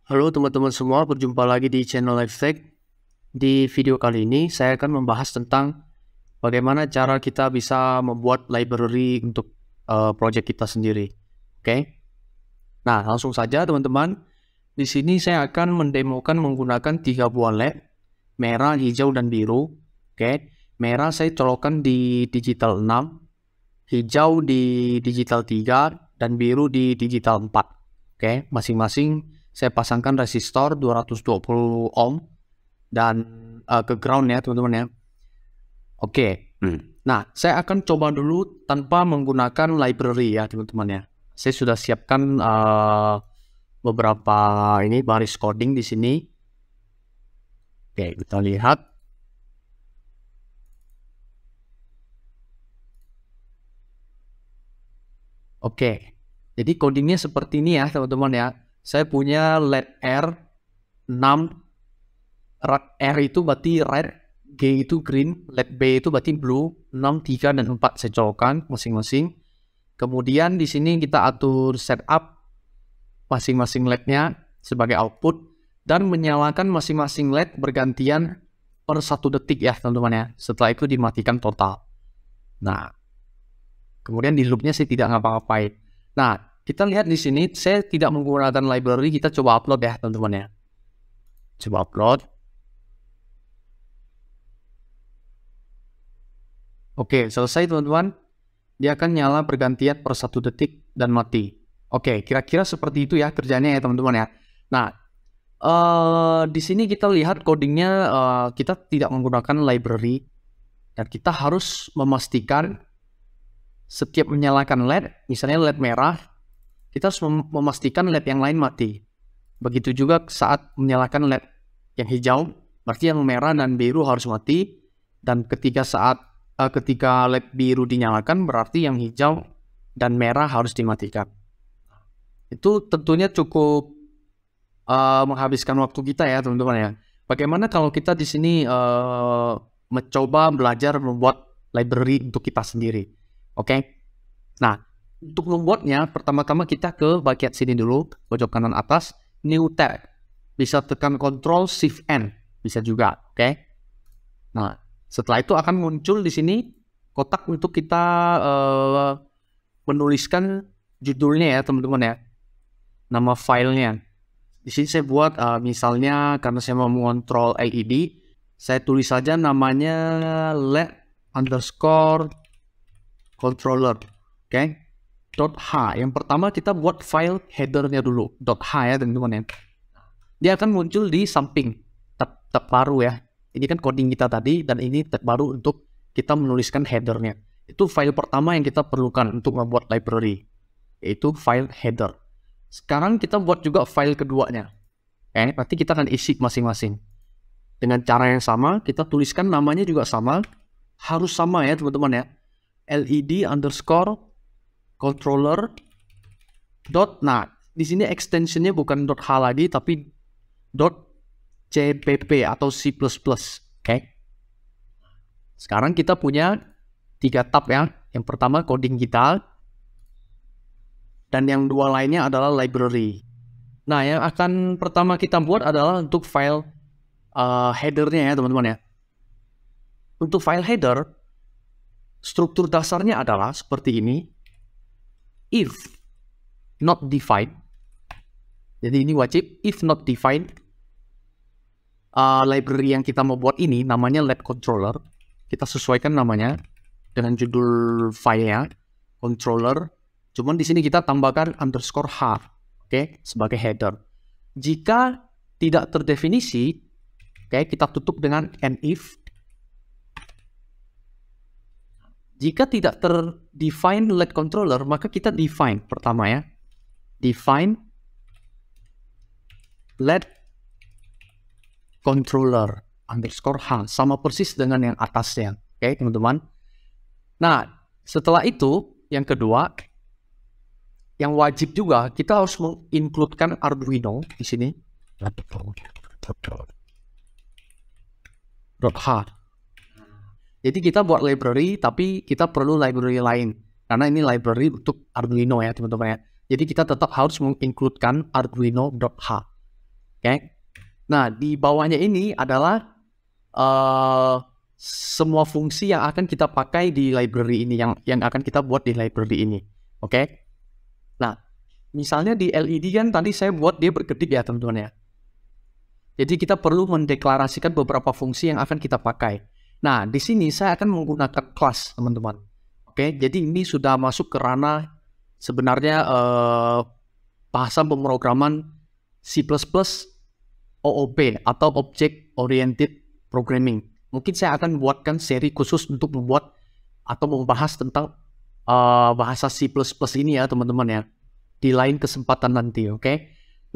Halo teman-teman semua, berjumpa lagi di channel LifeTech. Di video kali ini saya akan membahas tentang bagaimana cara kita bisa membuat library untuk project kita sendiri. Oke. Nah, langsung saja teman-teman. Di sini saya akan mendemokan menggunakan 3 buah led, merah, hijau, dan biru. Oke. Merah saya colokkan di digital 6, hijau di digital 3, dan biru di digital 4. Oke, masing-masing saya pasangkan resistor 220 ohm dan ke ground ya teman-teman ya. Oke. Nah, saya akan coba dulu tanpa menggunakan library ya teman-teman ya. Saya sudah siapkan beberapa ini baris coding di sini. Oke, kita lihat. Oke. Jadi codingnya seperti ini ya teman-teman ya. Saya punya LED R 6, R itu berarti red, G itu green, LED B itu berarti blue, 6, 3, dan 4 saya colokkan masing-masing. Kemudian di sini kita atur setup masing-masing LED-nya sebagai output dan menyalakan masing-masing LED bergantian per 1 detik ya teman-teman ya. Setelah itu dimatikan total. Nah, kemudian di loopnya saya tidak ngapa-ngapain. Nah, kita lihat di sini, saya tidak menggunakan library, kita coba upload ya teman-teman ya. Coba upload. Oke, selesai teman-teman. Dia akan nyala bergantian per 1 detik dan mati. Oke, kira-kira seperti itu ya kerjanya ya teman-teman ya. Nah, di sini kita lihat codingnya, kita tidak menggunakan library. Dan kita harus memastikan setiap menyalakan LED, misalnya LED merah, kita harus memastikan LED yang lain mati. Begitu juga saat menyalakan LED yang hijau, berarti yang merah dan biru harus mati. Dan ketika LED biru dinyalakan, berarti yang hijau dan merah harus dimatikan. Itu tentunya cukup menghabiskan waktu kita ya teman-teman ya. Bagaimana kalau kita di sini mencoba belajar membuat library untuk kita sendiri? Oke. Nah, untuk membuatnya, pertama-tama kita ke bagian sini dulu, pojok kanan atas, New Tab. Bisa tekan Ctrl Shift N, bisa juga, oke? Nah, setelah itu akan muncul di sini kotak untuk kita menuliskan judulnya ya, teman-teman ya. Nama filenya. Di sini saya buat misalnya karena saya mau mengontrol LED, saya tulis saja namanya LED_controller, oke? .h. Yang pertama kita buat file headernya dulu. .h ya teman-teman ya. Dia akan muncul di samping tab baru ya. Ini kan coding kita tadi dan ini tab baru untuk kita menuliskan headernya. Itu file pertama yang kita perlukan untuk membuat library, yaitu file header. Sekarang kita buat juga file keduanya. Nanti kita akan isi masing-masing. Dengan cara yang sama, kita tuliskan namanya juga sama. Harus sama ya teman-teman ya. LED_controller. Nah, di sini extensionnya bukan .h lagi tapi .cpp atau C++. Oke. Sekarang kita punya 3 tab ya. Yang pertama coding kita dan yang 2 lainnya adalah library. Nah, yang akan pertama kita buat adalah untuk file headernya ya teman-teman ya. Untuk file header, struktur dasarnya adalah seperti ini. If not defined, jadi ini wajib. If not defined, library yang kita mau buat ini namanya LED controller. Kita sesuaikan namanya dengan judul filenya controller. Cuman di sini kita tambahkan _h, oke, sebagai header. Jika tidak terdefinisi, oke, kita tutup dengan if. Jika tidak terdefine LED controller, maka kita define pertama ya. Define LED controller _h. Sama persis dengan yang atasnya. Oke, teman-teman. Nah, setelah itu, yang kedua, yang wajib juga, kita harus mengincludekan Arduino di sini. .h. Jadi kita buat library, tapi kita perlu library lain. Karena ini library untuk Arduino ya teman-teman ya. Jadi kita tetap harus mengincludekan Arduino.h. Nah, di bawahnya ini adalah semua fungsi yang akan kita pakai di library ini, yang akan kita buat di library ini. Nah, misalnya di LED kan tadi saya buat dia berkedip ya teman-teman ya. Jadi kita perlu mendeklarasikan beberapa fungsi yang akan kita pakai. Nah, di sini saya akan menggunakan class, teman-teman. Jadi ini sudah masuk ke ranah sebenarnya bahasa pemrograman C++ OOP atau Object Oriented Programming. Mungkin saya akan buatkan seri khusus untuk membuat atau membahas tentang bahasa C++ ini ya teman-teman ya, di lain kesempatan nanti.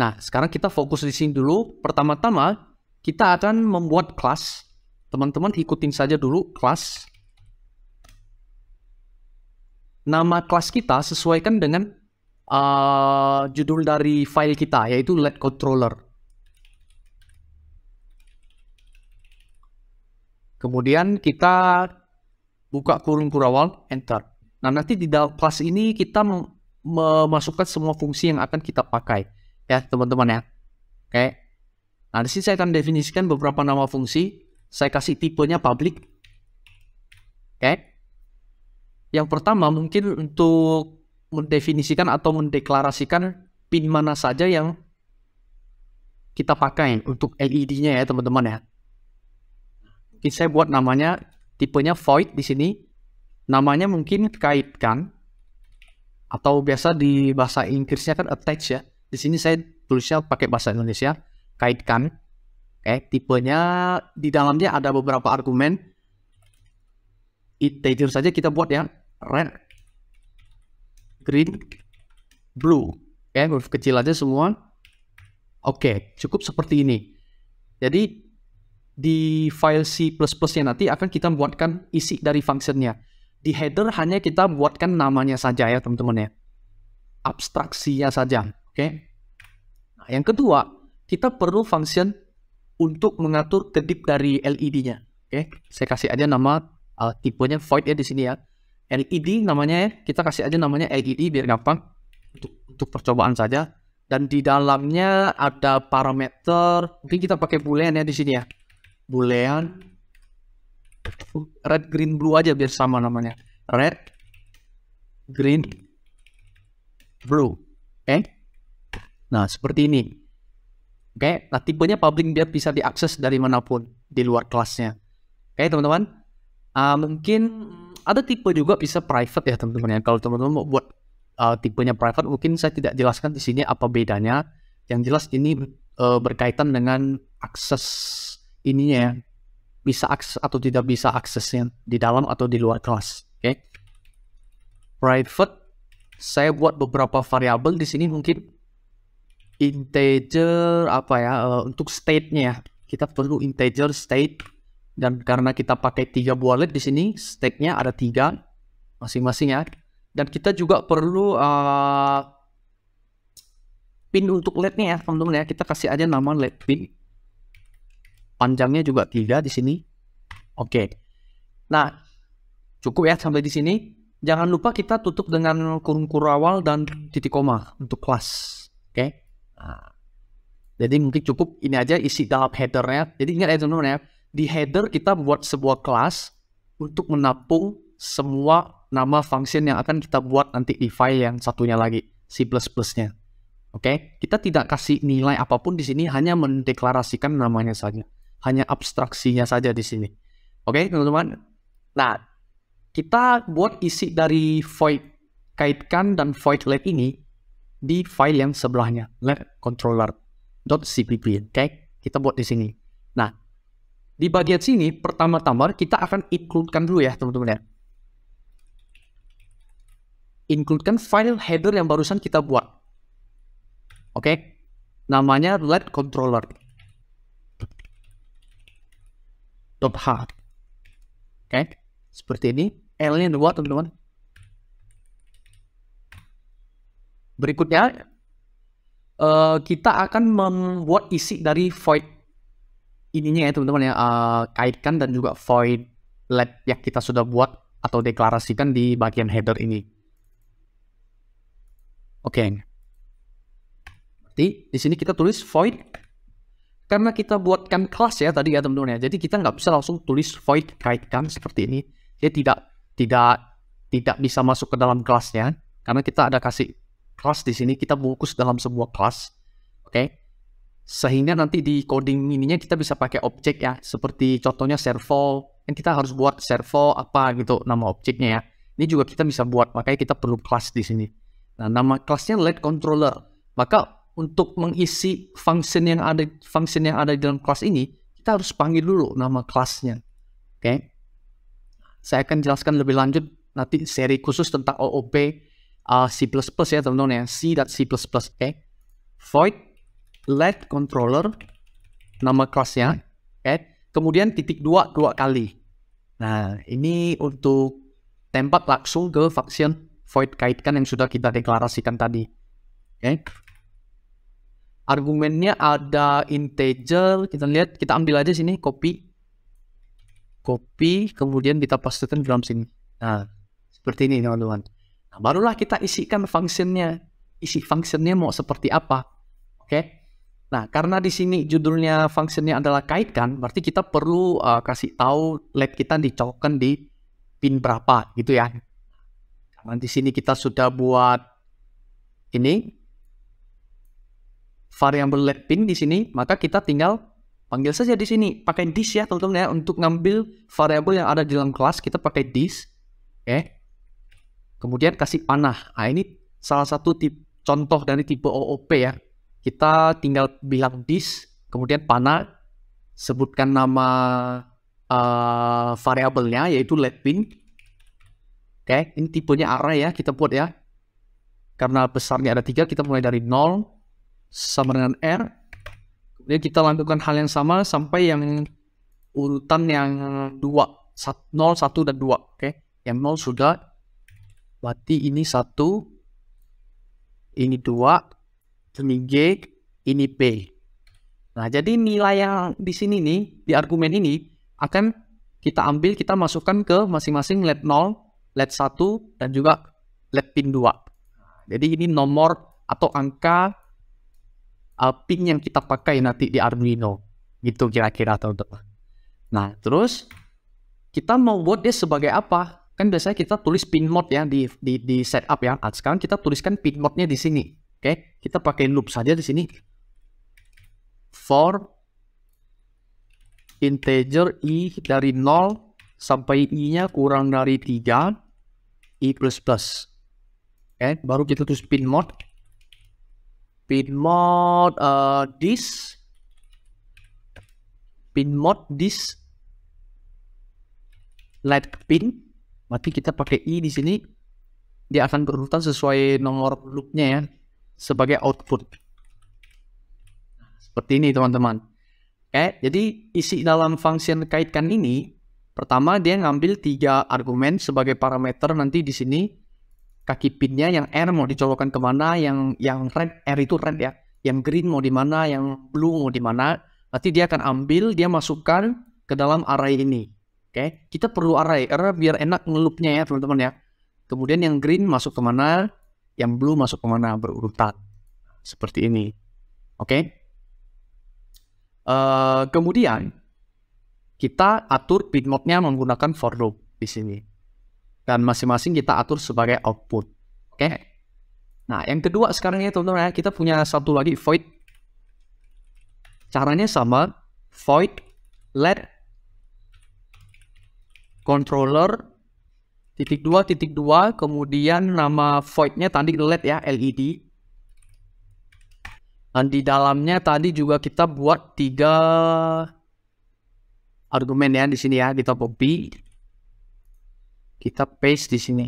Nah, sekarang kita fokus di sini dulu. Pertama-tama kita akan membuat kelas. Teman-teman ikutin saja dulu kelas. Nama kelas kita sesuaikan dengan judul dari file kita, yaitu let controller. Kemudian kita buka kurung kurawal, enter. Nah, nanti di dalam kelas ini kita memasukkan semua fungsi yang akan kita pakai. Ya, teman-teman ya. Nah, di sini saya akan definisikan beberapa nama fungsi. Saya kasih tipenya public. Yang pertama mungkin untuk mendefinisikan atau mendeklarasikan pin mana saja yang kita pakai untuk LED-nya ya, teman-teman ya. Mungkin saya buat namanya tipenya void di sini. Namanya mungkin kaitkan, atau biasa di bahasa Inggrisnya kan attach ya. Di sini saya tulisnya pakai bahasa Indonesia, kaitkan. Tipenya di dalamnya ada beberapa argumen. Integer saja kita buat ya, red, green, blue. Huruf kecil aja semua. Cukup seperti ini. Jadi di file C++ nya nanti akan kita buatkan isi dari functionnya. Di header hanya kita buatkan namanya saja ya teman-teman ya, abstraksinya saja. Nah, yang kedua, kita perlu function untuk mengatur kedip dari LED-nya. Saya kasih aja nama tipenya void ya di sini ya. LED namanya ya, kita kasih aja namanya LED biar gampang untuk percobaan saja. Dan di dalamnya ada parameter, mungkin kita pakai boolean ya di sini ya. Boolean red, green, blue aja biar sama namanya. Red, green, blue. Nah, seperti ini. Nah tipenya public biar bisa diakses dari manapun di luar kelasnya. Teman-teman. Mungkin ada tipe juga bisa private ya teman-teman ya. Kalau teman-teman mau buat tipenya private, mungkin saya tidak jelaskan di sini apa bedanya. Yang jelas ini berkaitan dengan akses ininya ya. Bisa akses atau tidak bisa aksesnya di dalam atau di luar kelas. Private, saya buat beberapa variabel di sini, mungkin integer untuk state-nya ya. Kita perlu integer state, dan karena kita pakai 3 buah LED di sini, state-nya ada 3 masing-masing ya. Dan kita juga perlu pin untuk LED-nya ya teman-teman ya. Kita kasih aja nama LED pin. Panjangnya juga 3 di sini. Nah, cukup ya sampai di sini. Jangan lupa kita tutup dengan kurung kurawal dan titik koma untuk kelas. Nah, jadi mungkin cukup ini aja isi dalam headernya. Jadi ingat ya teman-teman ya, di header kita buat sebuah kelas untuk menampung semua nama function yang akan kita buat nanti di file yang satunya lagi, C++ nya. Kita tidak kasih nilai apapun di sini, hanya mendeklarasikan namanya saja, hanya abstraksinya saja di sini. Teman-teman. Nah, kita buat isi dari void kaitkan dan void let ini di file yang sebelahnya, let controller.cpp. Kita buat di sini. Nah, di bagian sini pertama-tama kita akan include-kan dulu ya teman-teman ya. Include-kan file header yang barusan kita buat. Namanya let controller. .h. Seperti ini. L-nya 2 teman-teman. Berikutnya kita akan membuat isi dari void ininya ya teman-teman ya, kaitkan dan juga void let yang kita sudah buat atau deklarasikan di bagian header ini. Berarti di sini kita tulis void karena kita buatkan kelas ya tadi ya teman-teman ya. Jadi kita nggak bisa langsung tulis void kaitkan seperti ini. Dia tidak bisa masuk ke dalam kelasnya karena kita ada kasih kelas di sini. Kita bungkus dalam sebuah kelas, oke? Sehingga nanti di coding ininya kita bisa pakai objek ya. Seperti contohnya servo, yang kita harus buat servo apa gitu nama objeknya ya. Ini juga kita bisa buat, makanya kita perlu kelas di sini. Nah, nama kelasnya let controller. Maka untuk mengisi function yang ada di dalam kelas ini, kita harus panggil dulu nama kelasnya. Oke. Saya akan jelaskan lebih lanjut nanti seri khusus tentang OOP C++ ya teman-teman ya, C.C++. Oke. Void let controller nama kelasnya. Oke. Kemudian titik dua kali. Nah, ini untuk tembak langsung ke function void kaitkan yang sudah kita deklarasikan tadi. Oke. Argumennya ada integer, kita lihat, kita ambil aja sini, copy, kemudian kita pastekan dalam sini. Nah, seperti ini teman-teman. Nah, barulah kita isikan functionnya. Isi functionnya mau seperti apa. Oke. Nah, karena di sini judulnya functionnya adalah kaitkan, berarti kita perlu kasih tahu let kita dicolokan di pin berapa gitu ya. Karena di sini kita sudah buat ini variabel let pin di sini, maka kita tinggal panggil saja di sini pakai this ya teman-teman ya. Untuk ngambil variabel yang ada di dalam kelas kita pakai this. Oke. Kemudian kasih panah. Nah, ini salah satu contoh dari tipe OOP ya. Kita tinggal bilang this, kemudian panah, sebutkan nama variabelnya yaitu let pin. Oke, ini tipenya array ya kita buat ya. Karena besarnya ada 3, kita mulai dari 0 sama dengan R. Kemudian kita lakukan hal yang sama sampai yang urutan yang 2, 0, 1, dan 2. Oke, yang 0 sudah, berarti ini 1, ini 2, ini G, ini B. Nah, jadi nilai yang di sini nih, di argumen ini akan kita ambil, kita masukkan ke masing-masing let 0, let 1, dan juga let pin 2. Jadi ini nomor atau angka pin yang kita pakai nanti di Arduino. Gitu kira-kira teman-teman. Nah, terus kita mau buat dia sebagai apa? Kan biasanya kita tulis pin mode ya di setup ya. Nah, sekarang kita tuliskan pin mode-nya di sini. Oke, kita pakai loop saja di sini. For integer i dari 0 sampai i-nya kurang dari 3 i++. Oke, baru kita tulis pin mode. Pin mode this let pin, berarti kita pakai i di sini, dia akan berurutan sesuai nomor loopnya ya sebagai output. Seperti ini teman-teman. Jadi isi dalam function kaitkan ini, pertama dia ngambil 3 argumen sebagai parameter. Nanti di sini kaki pinnya yang R mau dicolokkan kemana, yang red, R itu red ya, yang green mau di mana, yang blue mau di mana. Nanti dia akan ambil, dia masukkan ke dalam array ini. Oke, kita perlu array karena biar enak ngeloopnya ya teman-teman ya. Kemudian yang green masuk kemana, yang blue masuk kemana, berurutan seperti ini. Oke. Kemudian kita atur pin mode-nya menggunakan for loop di sini. Dan masing-masing kita atur sebagai output. Oke. Nah, yang kedua sekarang ya teman-teman ya, kita punya satu lagi void. Caranya sama, void let controller (2), kemudian nama void-nya tadi LED ya, LED. Dan di dalamnya tadi juga kita buat 3 argumen ya di sini ya, kita copy, kita paste di sini.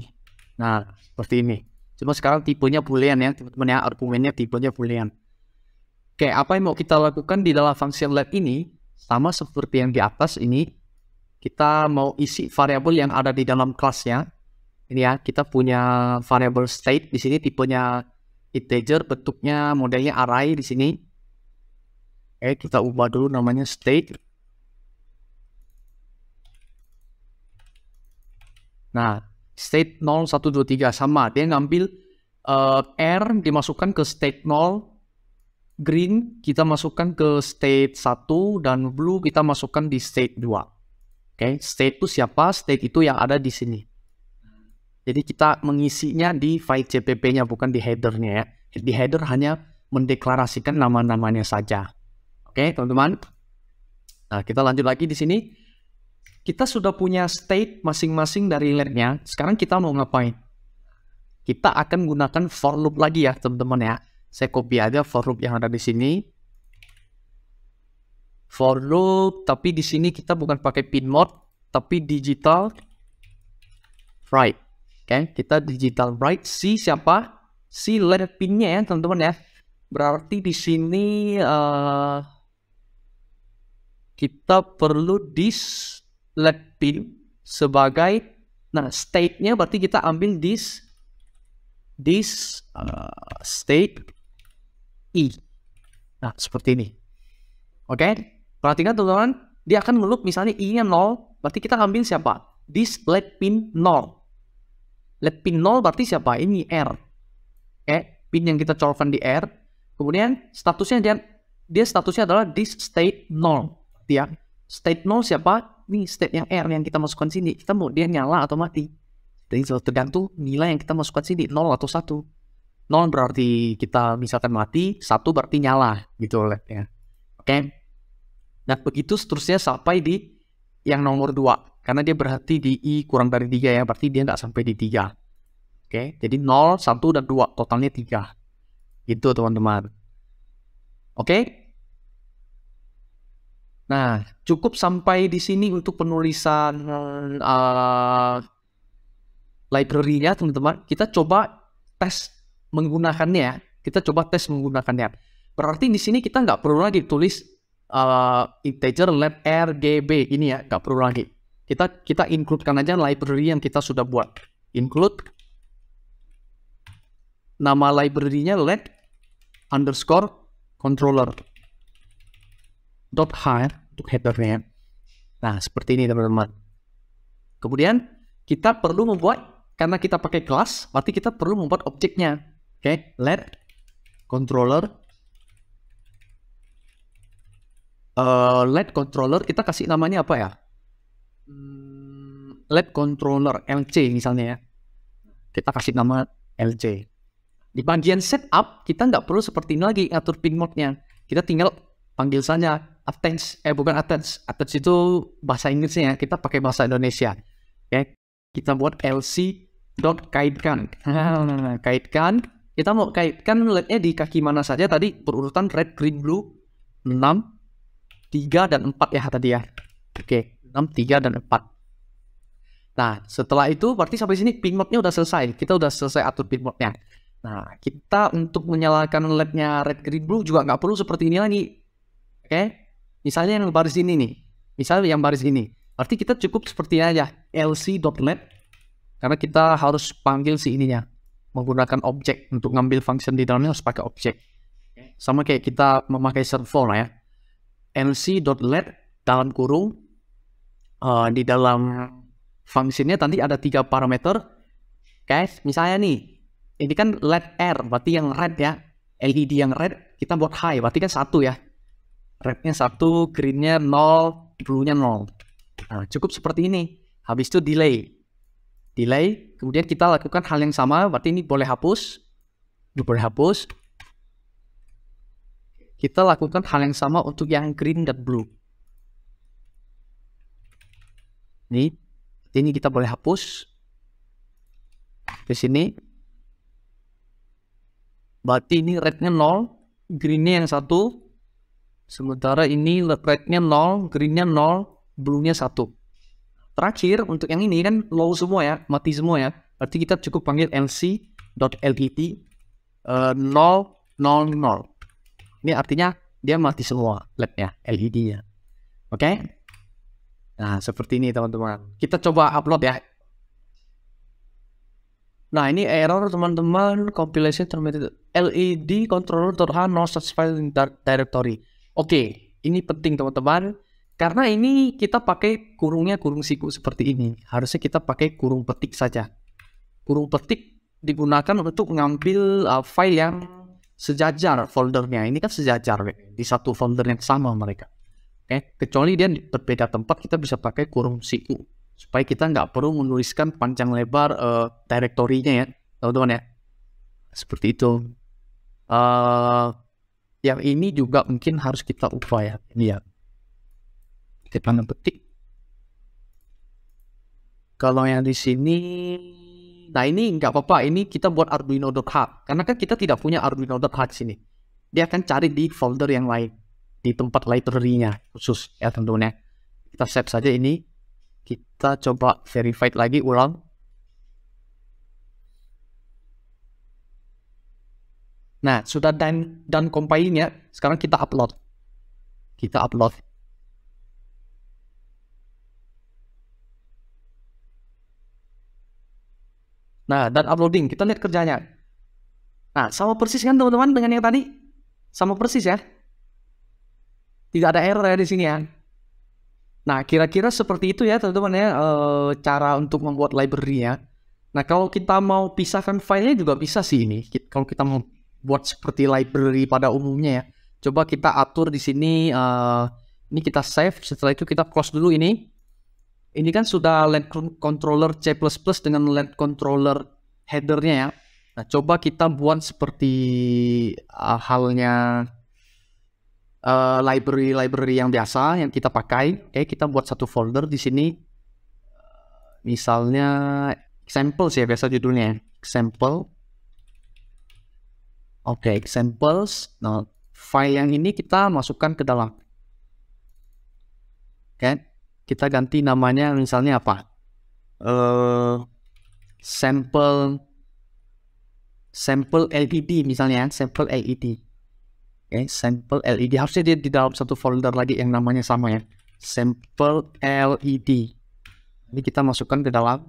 Nah, seperti ini. Cuma sekarang tipenya boolean ya, teman-teman ya, argumennya tipenya boolean. Oke, apa yang mau kita lakukan di dalam function let ini sama seperti yang di atas ini. Kita mau isi variabel yang ada di dalam kelasnya. Ini ya, kita punya variabel state di sini, tipenya integer, bentuknya modelnya array di sini. Oke, kita ubah dulu namanya state. Nah, state 0, 1, 2, 3 sama. Dia ngambil R dimasukkan ke state 0, green kita masukkan ke state 1 dan blue kita masukkan di state 2. Oke, state itu siapa? State itu yang ada di sini. Jadi kita mengisinya di file CPP-nya, bukan di header-nya ya. Di header hanya mendeklarasikan nama-namanya saja. Oke, teman-teman. Nah, kita lanjut lagi di sini. Kita sudah punya state masing-masing dari LED-nya. Sekarang kita mau ngapain? Kita akan gunakan for loop lagi ya, teman-teman ya. Saya copy aja for loop yang ada di sini. For loop, tapi di sini kita bukan pakai pin mode, tapi digital write. Oke, kita digital write si siapa? Si LED pinnya ya, teman-teman ya. Berarti di sini kita perlu this LED pin sebagai, nah state-nya berarti kita ambil this state E. Nah, seperti ini. Oke, perhatikan teman-teman, dia akan ngeloop misalnya I-nya 0, berarti kita ambil siapa? This LED pin 0. LED pin 0 berarti siapa? Ini R. Oke, pin yang kita colokkan di R. Kemudian statusnya dia statusnya adalah this state 0. Ya, state 0 siapa? Ini state yang R yang kita masukkan sini. Kita mau dia nyala atau mati. Jadi tergantung nilai yang kita masukkan sini, 0 atau 1. 0 berarti kita misalkan mati, 1 berarti nyala gitu LED-nya. Oke. Nah, begitu seterusnya sampai di yang nomor 2. Karena dia berarti di I kurang dari 3 ya, berarti dia nggak sampai di 3. Oke, jadi 0, 1, dan 2, totalnya 3. Gitu teman-teman. Oke. Nah, cukup sampai di sini untuk penulisan library-nya teman-teman. Kita coba tes menggunakannya. Kita coba tes menggunakannya. Berarti di sini kita nggak perlu lagi tulis integer let R G B ini ya, nggak perlu lagi. Kita include-kan aja library yang kita sudah buat. Include nama library-nya let underscore controller dot hide untuk header-nya. Nah, seperti ini teman-teman. Kemudian kita perlu membuat, karena kita pakai kelas, berarti kita perlu membuat objeknya. Oke, let controller kita kasih namanya apa ya? Let controller LC misalnya ya. Kita kasih nama LC. Di bagian setup kita nggak perlu seperti ini lagi atur pin mode-nya. Kita tinggal panggil saja attach, bukan attach itu bahasa Inggrisnya ya, kita pakai bahasa Indonesia. Oke, kita buat lc.kaitkan. Kaitkan, kita mau kaitkan LED-nya di kaki mana saja tadi, berurutan red, green, blue, 6, 3, dan 4 ya tadi ya. Oke, 6, 3, dan 4. Nah, setelah itu berarti sampai sini pin mode-nya udah selesai. Kita udah selesai atur pin mode-nya. Nah, kita untuk menyalakan LED-nya red, green, blue juga nggak perlu seperti ini lagi. Oke, misalnya yang baris ini nih. Misalnya yang baris ini. Berarti kita cukup seperti ini aja. lc.let. Karena kita harus panggil si ininya. Menggunakan objek. Untuk ngambil function di dalamnya harus pakai objek. Sama kayak kita memakai server lah ya. lc.let dalam kurung. Di dalam fungsinya tadi ada 3 parameter. Guys, misalnya nih. Ini kan LED R. Berarti yang red ya. LED yang red. Kita buat high. Berarti kan 1 ya. Rednya 1, greennya 0, blue-nya 0. Nah, cukup seperti ini. Habis itu delay. Delay. Kemudian kita lakukan hal yang sama. Berarti ini boleh hapus. Ini boleh hapus. Kita lakukan hal yang sama untuk yang green dan blue. Ini kita boleh hapus. Di sini. Berarti ini rednya 0. Greennya yang 1. Sementara ini rednya 0, greennya 0, blue-nya 1. Terakhir, untuk yang ini kan low semua ya, mati semua ya. Berarti kita cukup panggil lc.led 0, 0, 0. Ini artinya dia mati semua LED-nya, LED-nya. Oke? Nah, seperti ini teman-teman. Kita coba upload ya. Nah, ini error teman-teman, compilation terminated. LED controller.h no such file in directory. Oke, ini penting teman-teman. Karena ini kita pakai kurungnya kurung siku seperti ini. Harusnya kita pakai kurung petik saja. Kurung petik digunakan untuk mengambil file yang sejajar foldernya. Ini kan sejajar di satu folder yang sama mereka. Oke, kecuali dia berbeda tempat, kita bisa pakai kurung siku supaya kita nggak perlu menuliskan panjang lebar direktorinya ya, teman-teman ya. Seperti itu. Yang ini juga mungkin harus kita ubah ya. Ini ya. Kita petik. Kalau yang di sini, nah ini nggak apa-apa. Ini kita buat arduino.h. Karena kan kita tidak punya arduino.h di sini. Dia akan cari di folder yang lain, di tempat library-nya khusus ya teman-teman ya. Kita save saja ini. Kita coba verified lagi ulang. Nah, sudah done compiling ya. Sekarang kita upload. Nah, dan uploading. Kita lihat kerjanya. Nah, sama persis kan teman-teman dengan yang tadi? Sama persis ya. Tidak ada error ya di sini ya. Nah, kira-kira seperti itu ya teman-teman ya, cara untuk membuat library ya. Nah, kalau kita mau pisahkan filenya juga bisa sih ini. Kalau kita mau buat seperti library pada umumnya ya. Coba kita atur di sini. Ini kita save. Setelah itu kita close dulu ini. Ini kan sudah LED controller C++ dengan LED controller headernya ya. Nah, coba kita buat seperti halnya library yang biasa yang kita pakai. Oke, kita buat satu folder di sini. Misalnya examples ya biasa judulnya. Example. Oke, examples. Nah, file yang ini kita masukkan ke dalam. Oke, kita ganti namanya misalnya apa? Sample LED misalnya, sample LED. Oke, sample LED. Harusnya dia di dalam satu folder lagi yang namanya sama ya. Sample LED. Ini kita masukkan ke dalam.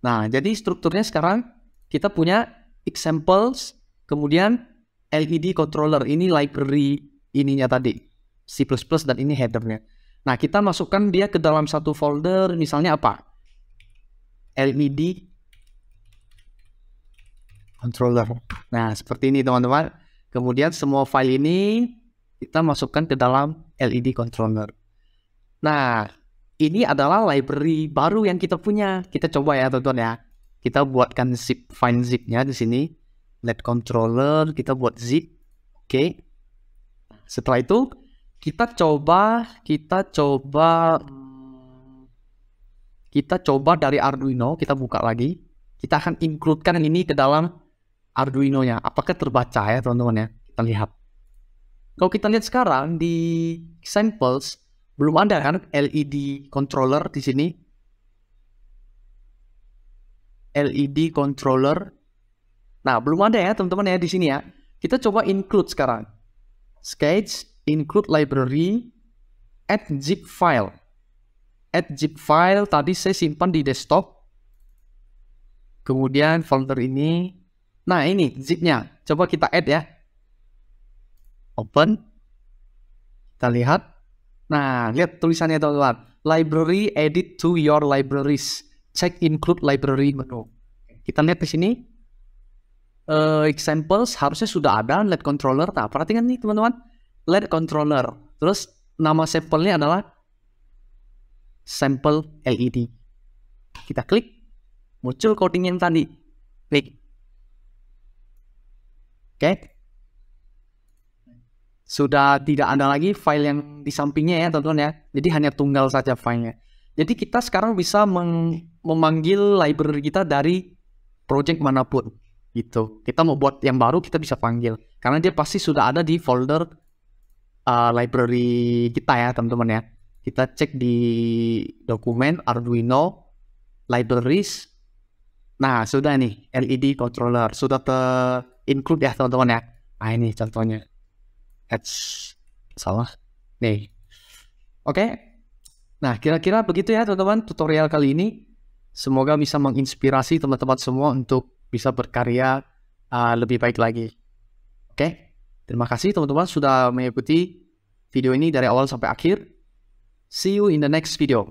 Nah, jadi strukturnya sekarang kita punya examples, kemudian LED controller. Ini library ininya tadi, C++ dan ini headernya. Nah, kita masukkan dia ke dalam satu folder, misalnya apa? LED controller. Nah, seperti ini teman-teman. Kemudian semua file ini kita masukkan ke dalam LED controller. Nah, ini adalah library baru yang kita punya. Kita coba ya teman-teman ya. Kita buatkan zip, find zip-nya di sini. LED controller, kita buat zip. Oke. Setelah itu kita coba dari Arduino, kita buka lagi. Kita akan include-kan ini ke dalam Arduino-nya. Apakah terbaca ya teman-teman ya? Kita lihat. Kalau kita lihat sekarang di samples belum ada kan LED controller di sini. LED controller. Nah, belum ada ya teman-teman ya di sini ya. Kita coba include sekarang. Sketch, include library, add zip file. Add zip file tadi saya simpan di desktop. Kemudian folder ini. Nah, ini zipnya. Coba kita add ya. Open. Kita lihat. Nah, lihat tulisannya teman-teman. Library edit to your libraries. Check include library menu. Kita lihat di sini. Examples harusnya sudah ada LED controller. Nah, perhatikan nih teman-teman. LED controller. Terus nama sampelnya adalah sample LED. Kita klik. Muncul coding yang tadi. Klik. Oke. Sudah tidak ada lagi file yang di sampingnya ya teman-teman ya. Jadi hanya tunggal saja filenya. Jadi kita sekarang bisa memanggil library kita dari project manapun gitu. Kita mau buat yang baru kita bisa panggil. Karena dia pasti sudah ada di folder library kita ya teman-teman ya. Kita cek di dokumen Arduino libraries. Nah, sudah nih LED controller. Sudah ter-include ya teman-teman ya. Nah, ini contohnya. Salah. Nih. Oke. Nah, kira-kira begitu ya teman-teman tutorial kali ini. Semoga bisa menginspirasi teman-teman semua untuk bisa berkarya lebih baik lagi. Oke. Terima kasih teman-teman sudah mengikuti video ini dari awal sampai akhir. See you in the next video.